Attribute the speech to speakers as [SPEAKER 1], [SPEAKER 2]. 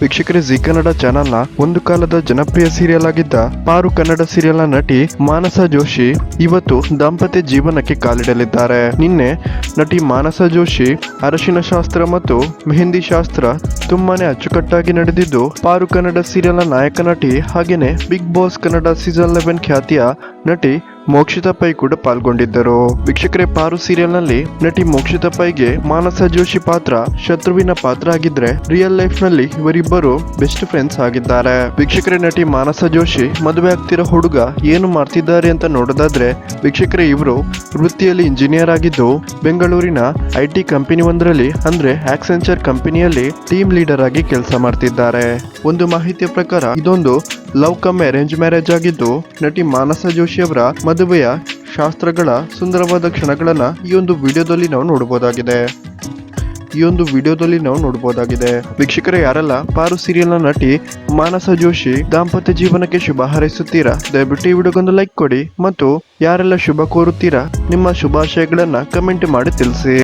[SPEAKER 1] ವೀಕ್ಷಕರೇ, ಜಿ ಕನ್ನಡ ಚಾನೆಲ್ನ ಒಂದು ಕಾಲದ ಜನಪ್ರಿಯ ಸೀರಿಯಲ್ ಆಗಿದ್ದ ಪಾರು ಕನ್ನಡ ಸೀರಿಯಲ್ನ ನಟಿ ಮಾನಸ ಜೋಶಿ ಇವತ್ತು ದಾಂಪತ್ಯ ಜೀವನಕ್ಕೆ ಕಾಲಿಡಲಿದ್ದಾರೆ. ನಿನ್ನೆ ನಟಿ ಮಾನಸ ಜೋಶಿ ಅರಶಿನ ಶಾಸ್ತ್ರ ಮತ್ತು ಮೆಹಂದಿ ಶಾಸ್ತ್ರ ತುಂಬಾನೇ ಅಚ್ಚುಕಟ್ಟಾಗಿ ನಡೆದಿದ್ದು, ಪಾರು ಕನ್ನಡ ಸೀರಿಯಲ್ನ ನಾಯಕ ನಟಿ ಹಾಗೇನೆ ಬಿಗ್ ಬಾಸ್ ಕನ್ನಡ ಸೀಸನ್ 11 ಖ್ಯಾತಿಯ ನಟಿ ಮೋಕ್ಷಿತಾ ಪೈ ಕೂಡ ಪಾಲ್ಗೊಂಡಿದ್ದರು. ವೀಕ್ಷಕರೇ, ಪಾರು ಸೀರಿಯಲ್ ನಲ್ಲಿ ನಟಿ ಮೋಕ್ಷಿತಾ ಪೈಗೆ ಮಾನಸ ಜೋಶಿ ಪಾತ್ರ ಶತ್ರುವಿನ ಪಾತ್ರ ಆಗಿದ್ರೆ ರಿಯಲ್ ಲೈಫ್ ನಲ್ಲಿ ಇವರಿಬ್ಬರು ಬೆಸ್ಟ್ ಫ್ರೆಂಡ್ಸ್ ಆಗಿದ್ದಾರೆ. ವೀಕ್ಷಕರೇ, ನಟಿ ಮಾನಸ ಜೋಶಿ ಮದುವೆ ಆಗ್ತಿರೋ ಹುಡುಗ ಏನು ಮಾಡ್ತಿದ್ದಾರೆ ಅಂತ ನೋಡೋದಾದ್ರೆ, ವೀಕ್ಷಕರೇ ಇವರು ವೃತ್ತಿಯಲ್ಲಿ ಇಂಜಿನಿಯರ್ ಆಗಿದ್ದು ಬೆಂಗಳೂರಿನ IT ಕಂಪನಿ ಒಂದರಲ್ಲಿ ಅಂದ್ರೆ ಆಕ್ಸೆಂಚರ್ ಕಂಪನಿಯಲ್ಲಿ ಟೀಮ್ ಲೀಡರ್ ಆಗಿ ಕೆಲಸ ಮಾಡ್ತಿದ್ದಾರೆ. ಒಂದು ಮಾಹಿತಿಯ ಪ್ರಕಾರ ಇದೊಂದು ಲವ್ ಕಮ್ ಅರೇಂಜ್ ಮ್ಯಾರೇಜ್ ಆಗಿದ್ದು, ನಟಿ ಮಾನಸ ಜೋಶಿ ಅವರ ಮದುವೆಯ ಶಾಸ್ತ್ರಗಳ ಸುಂದರವಾದ ಕ್ಷಣಗಳನ್ನ ಈ ಒಂದು ವಿಡಿಯೋದಲ್ಲಿ ನಾವು ನೋಡಬಹುದಾಗಿದೆ. ವೀಕ್ಷಕರೇ, ಯಾರೆಲ್ಲ ಪಾರು ಸೀರಿಯಲ್ ನ ನಟಿ ಮಾನಸ ಜೋಶಿ ದಾಂಪತ್ಯ ಜೀವನಕ್ಕೆ ಶುಭ ಹಾರೈಸುತ್ತೀರಾ, ದಯವಿಟ್ಟು ಈ ವಿಡಿಯೋಗೊಂದು ಲೈಕ್ ಕೊಡಿ ಮತ್ತು ಯಾರೆಲ್ಲ ಶುಭ ಕೋರುತ್ತೀರಾ ನಿಮ್ಮ ಶುಭಾಶಯಗಳನ್ನ ಕಮೆಂಟ್ ಮಾಡಿ ತಿಳಿಸಿ.